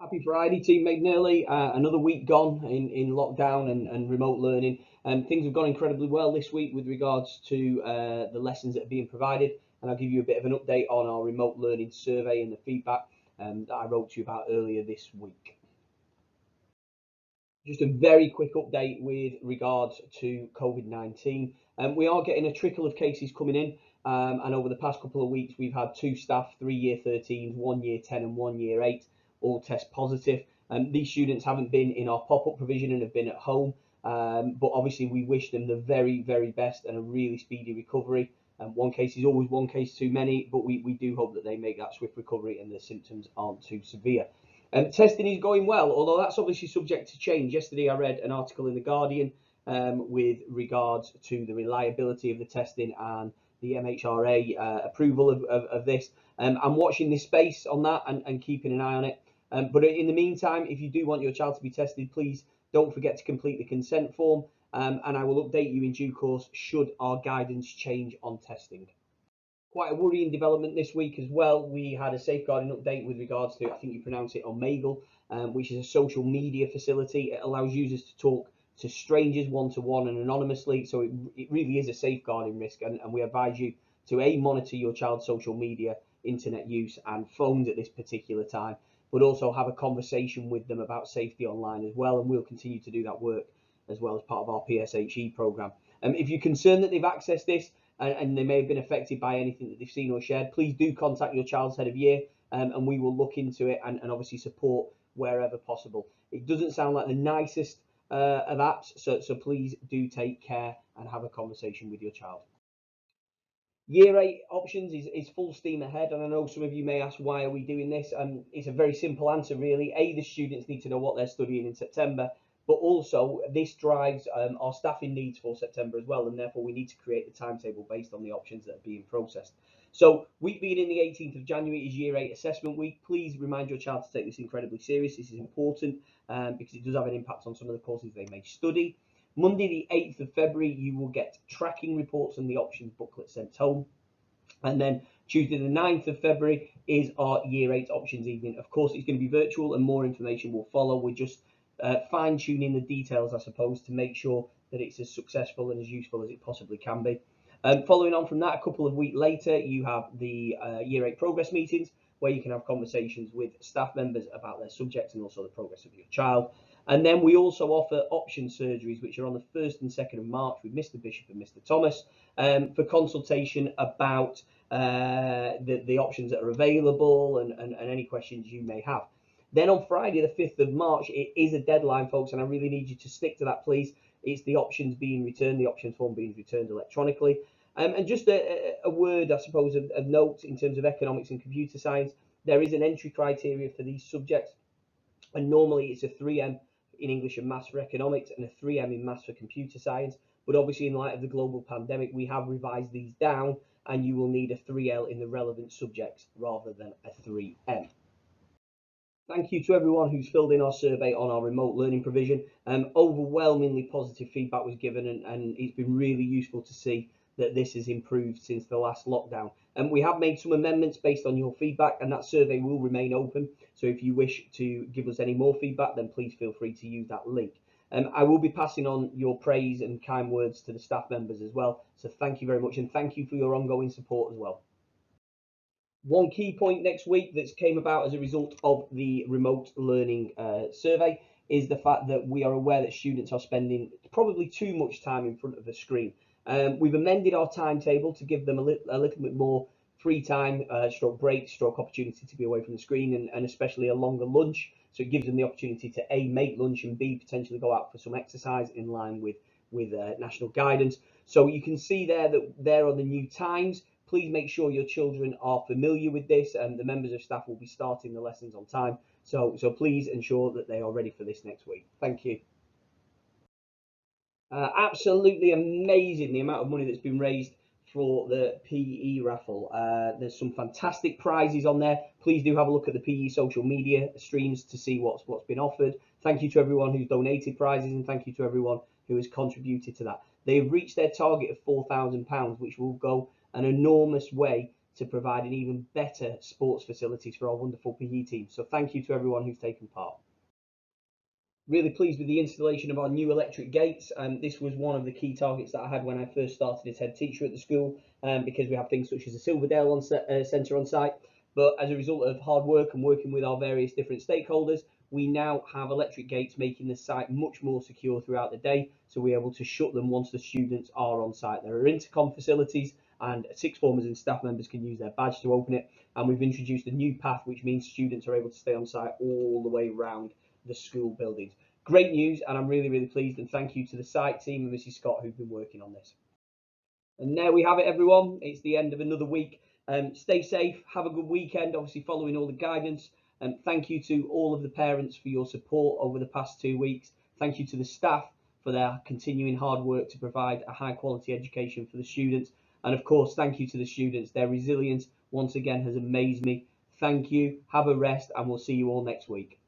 Happy Friday, Team McNearly. Another week gone in lockdown and remote learning. Things have gone incredibly well this week with regards to the lessons that are being provided. And I'll give you a bit of an update on our remote learning survey and the feedback that I wrote to you about earlier this week. Just a very quick update with regards to COVID-19. We are getting a trickle of cases coming in. And over the past couple of weeks, we've had 2 staff, 3 year 13s, 1 year 10 and 1 year 8, all test positive. These students haven't been in our pop-up provision and have been at home. But obviously we wish them the very, very best and a really speedy recovery. One case is always one case too many, but we do hope that they make that swift recovery and the symptoms aren't too severe. Testing is going well, although that's obviously subject to change. Yesterday I read an article in The Guardian with regards to the reliability of the testing and the MHRA approval of this. I'm watching this space on that and keeping an eye on it. But in the meantime, if you do want your child to be tested, please don't forget to complete the consent form, and I will update you in due course should our guidance change on testing. Quite a worrying development this week as well. We had a safeguarding update with regards to, I think you pronounce it Omegle, which is a social media facility. It allows users to talk to strangers one-to-one and anonymously, so it really is a safeguarding risk, and we advise you to monitor your child's social media, internet use and phones at this particular time, but also have a conversation with them about safety online as well, and we'll continue to do that work as well as part of our PSHE programme. If you're concerned that they've accessed this, and they may have been affected by anything that they've seen or shared, please do contact your child's head of year, and we will look into it and obviously support wherever possible. It doesn't sound like the nicest of apps, so please do take care and have a conversation with your child. Year 8 options is full steam ahead, and I know some of you may ask, why are we doing this? It's a very simple answer really. The students need to know what they're studying in September, but also this drives our staffing needs for September as well, and therefore we need to create the timetable based on the options that are being processed. So week beginning the 18th of January is Year 8 assessment week. Please remind your child to take this incredibly serious. This is important because it does have an impact on some of the courses they may study. Monday the 8th of February, you will get tracking reports and the options booklet sent home. And then Tuesday the 9th of February is our Year 8 options evening. Of course, it's going to be virtual and more information will follow. We're just fine-tuning the details, I suppose, to make sure that it's as successful and as useful as it possibly can be. Following on from that, a couple of weeks later, you have the Year 8 progress meetings, where you can have conversations with staff members about their subjects and also the progress of your child. And then we also offer option surgeries, which are on the 1st and 2nd of March with Mr. Bishop and Mr. Thomas, for consultation about the options that are available and any questions you may have. Then on Friday, the 5th of March, it is a deadline, folks, and I really need you to stick to that, please. It's the options being returned, the options form being returned electronically. And just a word, I suppose, of note in terms of economics and computer science, there is an entry criteria for these subjects, and normally it's a 3M in English and Maths for economics and a 3M in Maths for computer science. But obviously, in light of the global pandemic, we have revised these down, and you will need a 3L in the relevant subjects rather than a 3M. Thank you to everyone who's filled in our survey on our remote learning provision. Overwhelmingly positive feedback was given, and it's been really useful to see that this has improved since the last lockdown. And we have made some amendments based on your feedback, and that survey will remain open. So if you wish to give us any more feedback, then please feel free to use that link. I will be passing on your praise and kind words to the staff members as well. So thank you very much, and thank you for your ongoing support as well. One key point next week that's came about as a result of the remote learning survey is the fact that we are aware that students are spending probably too much time in front of the screen. We've amended our timetable to give them a little bit more free time, stroke break, stroke opportunity to be away from the screen, and especially a longer lunch. So it gives them the opportunity to A, make lunch, and B, potentially go out for some exercise in line with national guidance. So you can see there that there are the new times. Please make sure your children are familiar with this, and the members of staff will be starting the lessons on time. So please ensure that they are ready for this next week. Thank you. Absolutely amazing, the amount of money that's been raised for the PE raffle. There's some fantastic prizes on there. Please do have a look at the PE social media streams to see what's been offered. Thank you to everyone who's donated prizes, and thank you to everyone who has contributed to that. They've reached their target of £4,000, which will go an enormous way to provide an even better sports facilities for our wonderful PE team. So thank you to everyone who's taken part. Really pleased with the installation of our new electric gates, and this was one of the key targets that I had when I first started as head teacher at the school, because we have things such as a Silverdale centre on site. But as a result of hard work and working with our various different stakeholders, we now have electric gates, making the site much more secure throughout the day, so we're able to shut them once the students are on site. There are intercom facilities, and sixth formers and staff members can use their badge to open it, and we've introduced a new path, which means students are able to stay on site all the way around the school buildings. Great news, and I'm really pleased, and thank you to the site team and Mrs. Scott who've been working on this. And there we have it, everyone. It's the end of another week. Stay safe, have a good weekend, obviously following all the guidance. And thank you to all of the parents for your support over the past 2 weeks. Thank you to the staff for their continuing hard work to provide a high quality education for the students. And of course, thank you to the students. Their resilience once again has amazed me. Thank you, have a rest, and we'll see you all next week.